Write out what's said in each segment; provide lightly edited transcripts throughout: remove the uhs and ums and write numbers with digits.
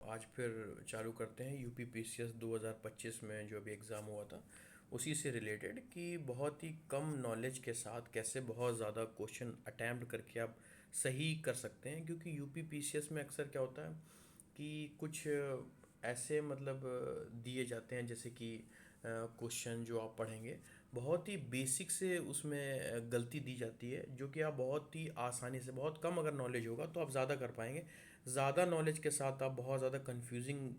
आज फिर चालू करते हैं यूपी पीसीएस 2025 में जो अभी एग्ज़ाम हुआ था उसी से रिलेटेड कि बहुत ही कम नॉलेज के साथ कैसे बहुत ज़्यादा क्वेश्चन अटैम्प्ट करके आप सही कर सकते हैं। क्योंकि यूपी पीसीएस में अक्सर क्या होता है कि कुछ ऐसे दिए जाते हैं, जैसे कि क्वेश्चन जो आप पढ़ेंगे बहुत ही बेसिक से उसमें गलती दी जाती है, जो कि आप बहुत ही आसानी से, बहुत कम अगर नॉलेज होगा तो आप ज़्यादा कर पाएंगे। ज़्यादा नॉलेज के साथ आप बहुत ज़्यादा कंफ्यूजिंग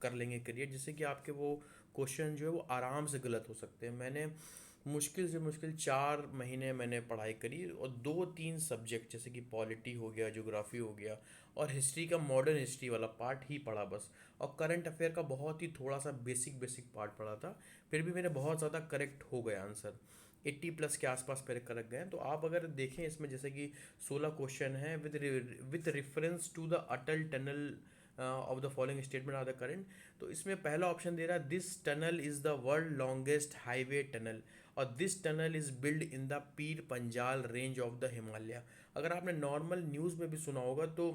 कर लेंगे क्रिएट, जिससे कि आपके वो क्वेश्चन जो है वो आराम से गलत हो सकते हैं। मैंने मुश्किल से मुश्किल 4 महीने मैंने पढ़ाई करी और 2-3 सब्जेक्ट जैसे कि पॉलिटी हो गया, ज्योग्राफी हो गया और हिस्ट्री का मॉडर्न हिस्ट्री वाला पार्ट ही पढ़ा बस। और करंट अफेयर का बहुत ही थोड़ा सा बेसिक बेसिक पार्ट पढ़ा था। फिर भी मेरे बहुत ज़्यादा करेक्ट हो गया आंसर, 80+ के आसपास मेरे करेक्ट गए। तो आप अगर देखें इसमें जैसे कि 16 क्वेश्चन है with reference to the Atal tunnel of the following statement are the correct. तो इसमें पहला ऑप्शन दे रहा है this tunnel is the world longest highway tunnel और this tunnel is build in the Pir Panjal range of the Himalaya. अगर आपने नॉर्मल न्यूज़ में भी सुना होगा तो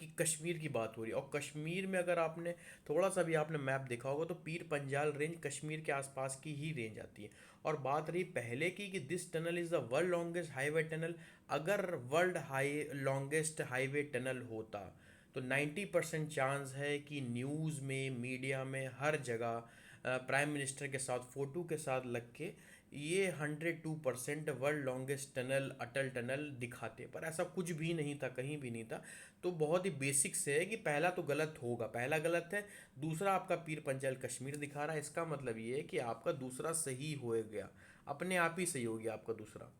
कि कश्मीर की बात हो रही है, और कश्मीर में अगर आपने थोड़ा सा भी आपने मैप देखा होगा तो पीर पंजाल रेंज कश्मीर के आसपास की ही रेंज आती है। और बात रही पहले की कि this tunnel is the world longest highway tunnel, अगर world high longest highway tunnel होता तो 90% चांस है कि न्यूज़ में, मीडिया में, हर जगह प्राइम मिनिस्टर के साथ फ़ोटो के साथ लग के ये 102% वर्ल्ड लॉन्गेस्ट टनल अटल टनल दिखाते, पर ऐसा कुछ भी नहीं था, कहीं भी नहीं था। तो बहुत ही बेसिक से है कि पहला तो गलत होगा, पहला गलत है। दूसरा आपका पीर पंजाल कश्मीर दिखा रहा है, इसका मतलब ये है कि आपका दूसरा सही हो गया, अपने आप ही सही हो गया आपका दूसरा।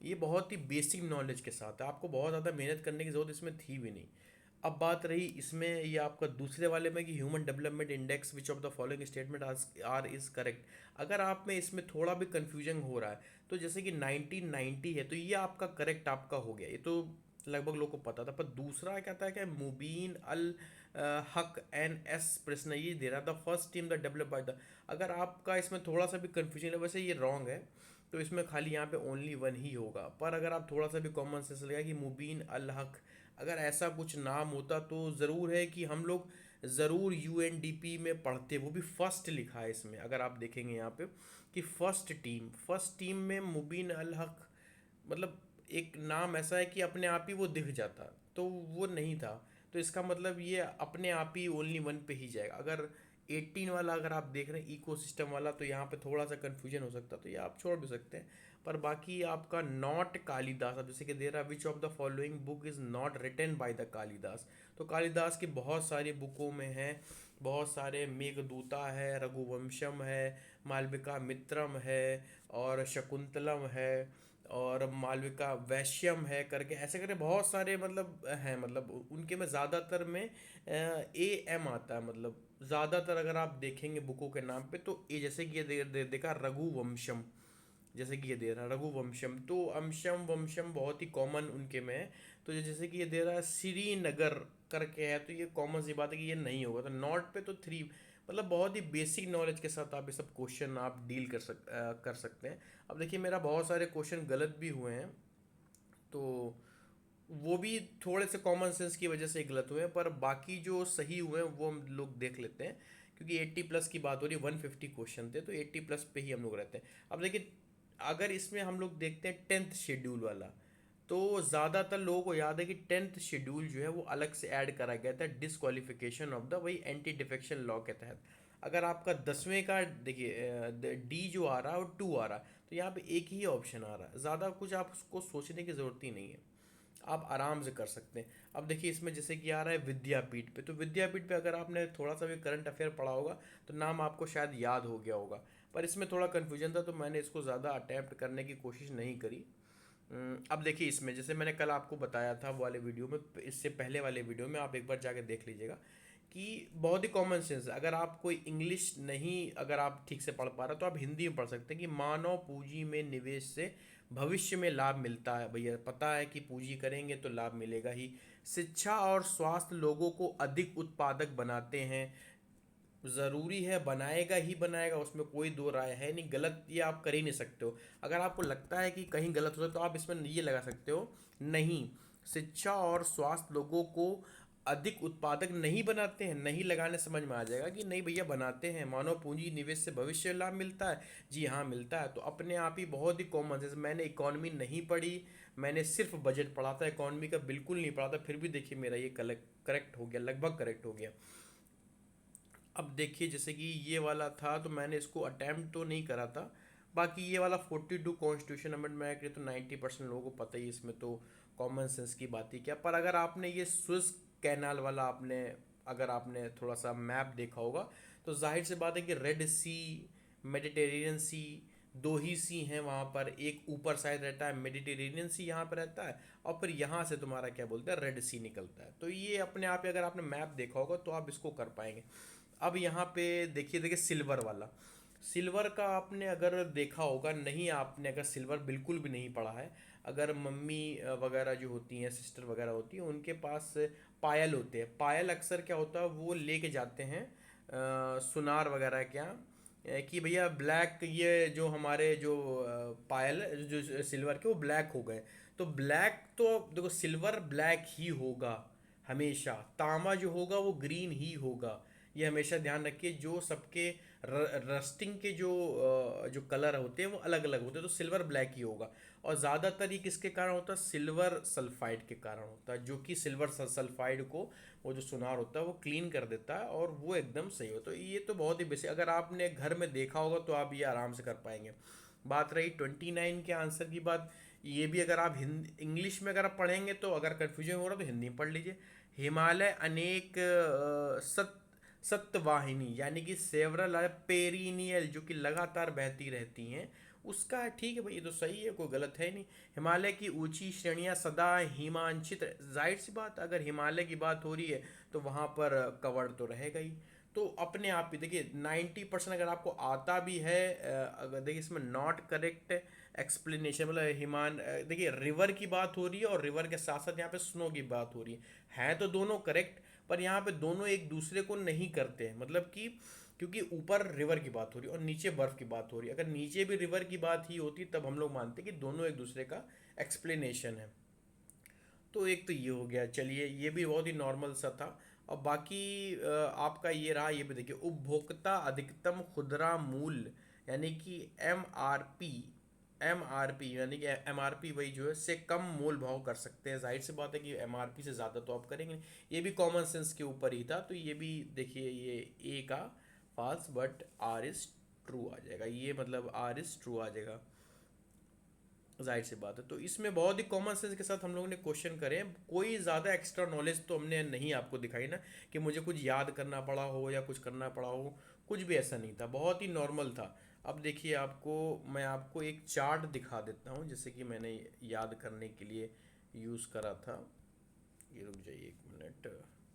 ये बहुत ही बेसिक नॉलेज के साथ है, आपको बहुत ज़्यादा मेहनत करने की ज़रूरत इसमें थी भी नहीं। अब बात रही इसमें ये आपका दूसरे वाले में कि human development index which of the following statement are is correct. अगर आप में इसमें थोड़ा भी कन्फ्यूजन हो रहा है तो जैसे कि 1990 है तो ये आपका करेक्ट आपका हो गया, ये तो लगभग लोग को पता था। पर दूसरा कहता है कि मुबीन अल हक एन एस प्रश्न ये दे रहा था first team the develop by the. अगर आपका इसमें थोड़ा सा भी कन्फ्यूजन है, वैसे ये रॉन्ग है, तो इसमें खाली यहाँ पे ओनली वन ही होगा। पर अगर आप थोड़ा सा भी कॉमन सेंस लगा कि मुबीन अल हक, अगर ऐसा कुछ नाम होता तो ज़रूर है कि हम लोग ज़रूर यूएनडीपी में पढ़ते, वो भी फर्स्ट लिखा है इसमें। अगर आप देखेंगे यहाँ पे कि फर्स्ट टीम में मुबीन अल हक, मतलब एक नाम ऐसा है कि अपने आप ही वो दिख जाता, तो वो नहीं था। तो इसका मतलब ये अपने आप ही ओनली वन पे ही जाएगा। अगर 18 वाला अगर आप देख रहे हैं इकोसिस्टम वाला, तो यहाँ पे थोड़ा सा कन्फ्यूजन हो सकता, तो ये आप छोड़ भी सकते हैं। पर बाकी आपका नॉट कालिदास, अब जैसे कि दे रहा which of the following book is not written by the Kalidas. तो कालिदास की बहुत सारी बुकों में है, बहुत सारे, मेघदूता है, रघुवंशम है, मालविका मित्रम है और शकुंतलम है और मालविका वैश्यम है करके, ऐसे करके बहुत सारे हैं। उनके में ज़्यादातर में एम आता है। ज़्यादातर अगर आप देखेंगे बुकों के नाम पे तो ए, जैसे कि ये देखा रघुवंशम, जैसे कि ये दे रहा है रघुवंशम, तो अंशम वंशम बहुत ही कॉमन उनके में है। तो जैसे कि ये दे रहा है श्रीनगर करके है, तो ये कॉमन सी बात है कि ये नहीं होगा। तो नॉट पे तो 3, बहुत ही बेसिक नॉलेज के साथ आप ये सब क्वेश्चन आप डील कर सकते हैं। अब देखिए मेरा बहुत सारे क्वेश्चन गलत भी हुए हैं, तो वो भी थोड़े से कॉमन सेंस की वजह से गलत हुए हैं, पर बाकी जो सही हुए हैं वो हम लोग देख लेते हैं। क्योंकि 80+ की बात हो रही है, 150 क्वेश्चन थे तो 80+ पे ही हम लोग रहते हैं। अब देखिए अगर इसमें हम लोग देखते हैं 10th शेड्यूल वाला, तो ज़्यादातर लोगों को याद है कि 10th शेड्यूल जो है वो अलग से ऐड करा गया था डिसक्वालिफिकेशन ऑफ द, वही एंटी डिफेक्शन लॉ के तहत। अगर आपका 10वें का देखिए डी जो आ रहा है और 2 आ रहा है, तो यहाँ पे एक ही ऑप्शन आ रहा है, ज़्यादा कुछ आप उसको सोचने की ज़रूरत ही नहीं है, आप आराम से कर सकते हैं। अब देखिए इसमें जैसे कि आ रहा है विद्यापीठ पे, तो विद्यापीठ पे अगर आपने थोड़ा सा भी करंट अफेयर पढ़ा होगा तो नाम आपको शायद याद हो गया होगा। पर इसमें थोड़ा कन्फ्यूजन था तो मैंने इसको ज़्यादा अटैम्प्ट करने की कोशिश नहीं करी। अब देखिए इसमें जैसे मैंने कल आपको बताया था वो वाले वीडियो में, इससे पहले वाले वीडियो में आप एक बार जाके देख लीजिएगा कि बहुत ही कॉमन सेंस है। अगर आप कोई इंग्लिश नहीं, अगर आप ठीक से पढ़ पा रहे हो तो आप हिंदी में पढ़ सकते हैं कि मानव पूंजी में निवेश से भविष्य में लाभ मिलता है। भैया पता है कि पूंजी करेंगे तो लाभ मिलेगा ही। शिक्षा और स्वास्थ्य लोगों को अधिक उत्पादक बनाते हैं, ज़रूरी है, बनाएगा ही बनाएगा, उसमें कोई दो राय है नहीं। गलत ये आप कर ही नहीं सकते हो। अगर आपको लगता है कि कहीं गलत हो तो आप इसमें ये लगा सकते हो, नहीं, शिक्षा और स्वास्थ्य लोगों को अधिक उत्पादक नहीं बनाते हैं, नहीं लगाने समझ में आ जाएगा कि नहीं भैया बनाते हैं। मानव पूंजी निवेश से भविष्य लाभ मिलता है, जी हाँ मिलता है। तो अपने आप ही बहुत ही कॉमन सेंस, मैंने इकोनॉमी नहीं पढ़ी, मैंने सिर्फ बजट पढ़ा था, इकोनॉमी का बिल्कुल नहीं पढ़ा था, फिर भी देखिए मेरा ये करेक्ट हो गया, लगभग करेक्ट हो गया। अब देखिए जैसे कि ये वाला था तो मैंने इसको अटैम्प्ट तो नहीं करा था। बाकी ये वाला 42 कॉन्स्टिट्यूशन अमेंडमेंट एक्ट, तो 90% लोगों को पता ही है, इसमें तो कॉमन सेंस की बात ही क्या। पर अगर आपने ये स्विस कैनाल वाला आपने, अगर आपने थोड़ा सा मैप देखा होगा, तो जाहिर सी बात है कि रेड सी, मेडिटेरेनियन सी, दो ही सी हैं वहाँ पर। एक ऊपर साइड रहता है, मेडिटेरेनियन सी यहाँ पर रहता है, और फिर यहाँ से तुम्हारा क्या बोलते हैं, रेड सी निकलता है। तो ये अपने आप ही अगर आपने मैप देखा होगा तो आप इसको कर पाएंगे। अब यहाँ पे देखिए सिल्वर वाला, सिल्वर का आपने अगर देखा होगा, नहीं आपने अगर सिल्वर बिल्कुल भी नहीं पढ़ा है, अगर मम्मी वगैरह जो होती हैं, सिस्टर वगैरह होती हैं, उनके पास पायल होते हैं। पायल अक्सर क्या होता है, वो लेके जाते हैं सुनार वगैरह क्या, कि भैया ब्लैक, ये जो हमारे जो पायल जो सिल्वर के वो ब्लैक हो गए। तो ब्लैक तो देखो सिल्वर ब्लैक ही होगा हमेशा, तांबा जो होगा वो ग्रीन ही होगा। ये हमेशा ध्यान रखिए, जो सबके रस्टिंग के जो कलर होते हैं वो अलग अलग होते हैं, तो सिल्वर ब्लैक ही होगा। और ज़्यादातर ये किसके कारण होता है, सिल्वर सल्फाइड के कारण होता है, जो कि सिल्वर सल्फाइड को, वो जो सुनार होता है वो क्लीन कर देता है और वो एकदम सही होता है। तो ये तो बहुत ही बेसिक, अगर आपने घर में देखा होगा तो आप ये आराम से कर पाएंगे। बात रही 29 के आंसर की बात, ये भी अगर आप हिंदी इंग्लिश में अगर आप पढ़ेंगे तो अगर कन्फ्यूजन हो रहा है तो हिंदी में पढ़ लीजिए। हिमालय अनेक सत्वाहिनी, यानी कि सेवरल पेरिनियल, जो कि लगातार बहती रहती हैं, उसका है। ठीक है भाई, ये तो सही है, कोई गलत है नहीं। हिमालय की ऊंची श्रेणियां सदा हिमांचित, जाहिर सी बात अगर हिमालय की बात हो रही है तो वहाँ पर कवर तो रहेगा ही। तो अपने आप ही देखिए 90% अगर आपको आता भी है, अगर देखिए इसमें नॉट करेक्ट एक्सप्लेनेशन, मतलब देखिए रिवर की बात हो रही है और रिवर के साथ साथ यहाँ पे स्नो की बात हो रही है तो दोनों करेक्ट। पर यहाँ पे दोनों एक दूसरे को नहीं करते हैं, मतलब कि क्योंकि ऊपर रिवर की बात हो रही है और नीचे बर्फ की बात हो रही है, अगर नीचे भी रिवर की बात ही होती तब हम लोग मानते कि दोनों एक दूसरे का एक्सप्लेनेशन है। तो एक तो ये हो गया, चलिए ये भी बहुत ही नॉर्मल सा था। और बाकी आपका ये रहा, ये भी देखिए, उपभोक्ता अधिकतम खुदरा मूल्य, यानी कि MRP, MRP यानी कि MRP वही जो है से कम मोल भाव कर सकते हैं। जाहिर सी बात है कि MRP से ज़्यादा तो आप करेंगे नहीं। ये भी कॉमन सेंस के ऊपर ही था, तो ये भी देखिए, ये ए का false but R is true आ जाएगा, ये मतलब आर इज ट्रू आ जाएगा, जाहिर सी बात है। तो इसमें बहुत ही कॉमन सेंस के साथ हम लोगों ने क्वेश्चन करे हैं, कोई ज़्यादा एक्स्ट्रा नॉलेज तो हमने नहीं आपको दिखाई ना, कि मुझे कुछ याद करना पड़ा हो या कुछ करना पड़ा हो, कुछ भी ऐसा नहीं था, बहुत ही नॉर्मल था। अब देखिए आपको, मैं आपको एक चार्ट दिखा देता हूँ, जैसे कि मैंने याद करने के लिए यूज़ करा था। ये रुक जाइए एक मिनट,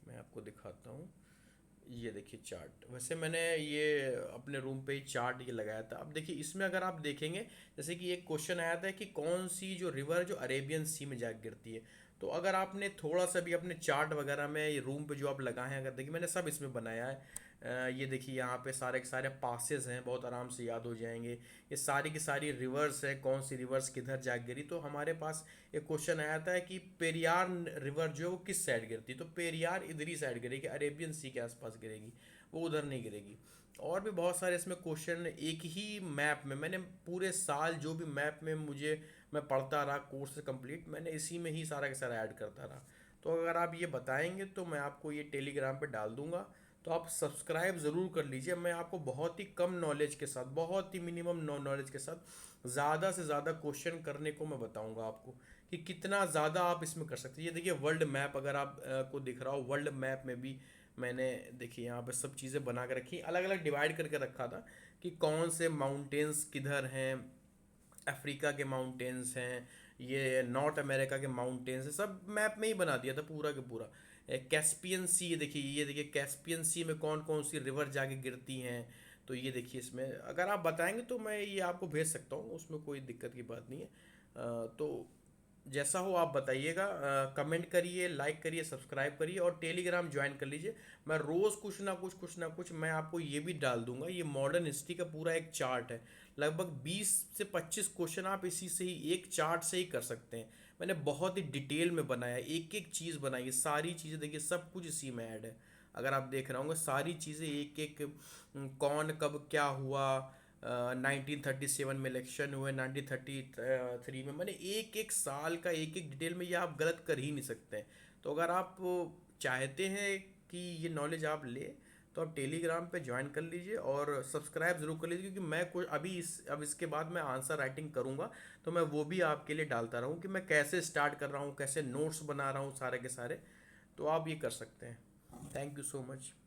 मैं आपको दिखाता हूँ। ये देखिए चार्ट, वैसे मैंने ये अपने रूम पे ही चार्ट ये लगाया था। अब देखिए इसमें अगर आप देखेंगे, जैसे कि एक क्वेश्चन आया था कि कौन सी जो रिवर जो अरेबियन सी में जा गिरती है। तो अगर आपने थोड़ा सा भी अपने चार्ट वगैरह में, ये रूम पे जो आप लगाए हैं, अगर देखिए मैंने सब इसमें बनाया है। ये देखिए यहाँ पे सारे के सारे पासेस हैं, बहुत आराम से याद हो जाएंगे। ये सारी की सारी रिवर्स है, कौन सी रिवर्स किधर जा गिरी। तो हमारे पास एक क्वेश्चन आया था कि पेरियार रिवर जो है वो किस साइड गिरती, तो पेरियार इधर ही साइड गिरेगी, अरेबियन सी के आसपास गिरेगी, वो उधर नहीं गिरेगी। और भी बहुत सारे इसमें क्वेश्चन, एक ही मैप में मैंने पूरे साल जो भी मैप में मुझे, मैं पढ़ता रहा कोर्स कंप्लीट, मैंने इसी में ही सारा का सारा ऐड करता रहा। तो अगर आप ये बताएंगे तो मैं आपको ये टेलीग्राम पे डाल दूंगा, तो आप सब्सक्राइब ज़रूर कर लीजिए। मैं आपको बहुत ही कम नॉलेज के साथ, बहुत ही मिनिमम नॉलेज के साथ ज़्यादा से ज़्यादा क्वेश्चन करने को मैं बताऊंगा आपको, कि कितना ज़्यादा आप इसमें कर सकते हैं। ये देखिए वर्ल्ड मैप, अगर आप को दिख रहा हो, वर्ल्ड मैप में भी मैंने देखिए यहाँ पे सब चीज़ें बना के रखी, अलग अलग डिवाइड करके रखा था कि कौन से माउंटेन्स किधर हैं, अफ्रीका के माउंटेन्स हैं, ये नॉर्थ अमेरिका के माउंटेन्स हैं, सब मैप में ही बना दिया था पूरा का पूरा। कैस्पियन सी, ये देखिए कैस्पियन सी में कौन कौन सी रिवर जाके गिरती हैं। तो ये देखिए इसमें अगर आप बताएंगे तो मैं ये आपको भेज सकता हूँ, उसमें कोई दिक्कत की बात नहीं है। तो जैसा हो आप बताइएगा, कमेंट करिए, लाइक करिए, सब्सक्राइब करिए और टेलीग्राम ज्वाइन कर लीजिए। मैं रोज़ कुछ ना कुछ मैं आपको ये भी डाल दूंगा। ये मॉडर्न हिस्ट्री का पूरा एक चार्ट है, लगभग 20 से 25 क्वेश्चन आप इसी से ही, एक चार्ट से ही कर सकते हैं। मैंने बहुत ही डिटेल में बनाया, एक एक चीज़ बनाई है, सारी चीज़ें देखिए, सब कुछ इसी में ऐड है। अगर आप देख रहे होंगे सारी चीज़ें एक एक, कौन कब क्या हुआ, 1937 में इलेक्शन हुए, 1933 में, मैंने एक एक साल का एक एक डिटेल में, ये आप गलत कर ही नहीं सकते हैं। तो अगर आप चाहते हैं कि ये नॉलेज आप ले, तो आप टेलीग्राम पे ज्वाइन कर लीजिए और सब्सक्राइब ज़रूर कर लीजिए, क्योंकि मैं कुछ अभी अब इसके बाद मैं आंसर राइटिंग करूँगा, तो मैं वो भी आपके लिए डालता रहूँ कि मैं कैसे स्टार्ट कर रहा हूँ, कैसे नोट्स बना रहा हूँ सारे के सारे। तो आप ये कर सकते हैं। Thank you so much.